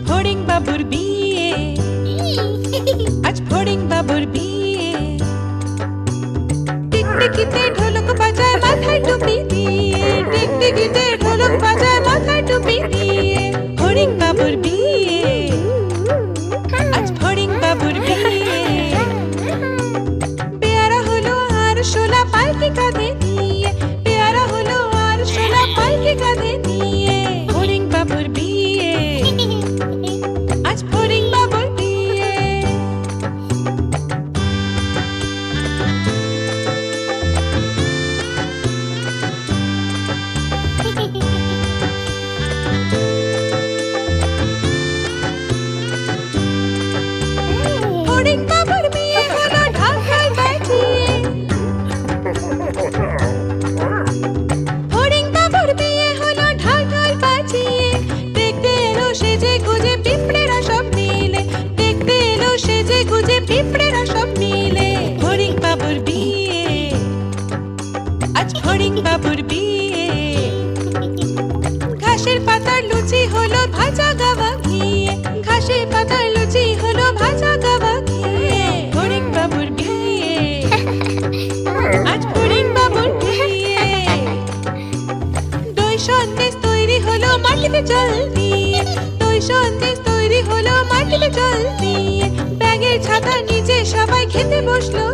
ফড়িং বাবুর বিয়ে, আজ ফড়িং বাবুর বিয়ে। টিকটিকিতে ঢোলক বাজায় মাথায় টুপি দিয়ে, টিকটিকিতে ঢোলক বাজায় মাথায় টুপি দিয়ে। ফড়িং বাবুর বিয়ে, আজ ফড়িং বাবুর বিয়ে। পেয়ারা হলো আর শোলা পালকি কাঁধে নিয়ে, পেয়ারা হলো আর শোলা পালকি কাঁধে নিয়ে। ফড়িং বাবুর বিয়ে, আজ ফড়িং বাবুর বিয়ে। ফড়িং বাবুর বিয়ে হলো ঢাকায় বাজিয়ে, ফড়িং বাবুর বিয়ে হলো ঢাকায় বাজিয়ে। দেখতে এলো সেজে গুজে পিঁপড়েরা সব মিলে, দেখতে এলো সেজে গুজে পিঁপড়েরা সব মিলে। ফড়িং বাবুর বিয়ে, আজ ফড়িং বাবুর বিয়ে। ঘাসের পাতার লুচি হলো ভাজা গাওয়া ঘিয়ে, ঘাসের পাতার লুচি হলো ভাজা গাওয়া ঘিয়ে। ফড়িং বাবুর বিয়ে, আজ ফড়িং বাবুর বিয়ে। দই সন্দেশ তৈরি হলো মাটিতে জল দিয়ে, দই সন্দেশ তৈরি হলো মাটিতে জল দিয়ে। ব্যাগের ছাতার নিচে সবাই খেতে বসলো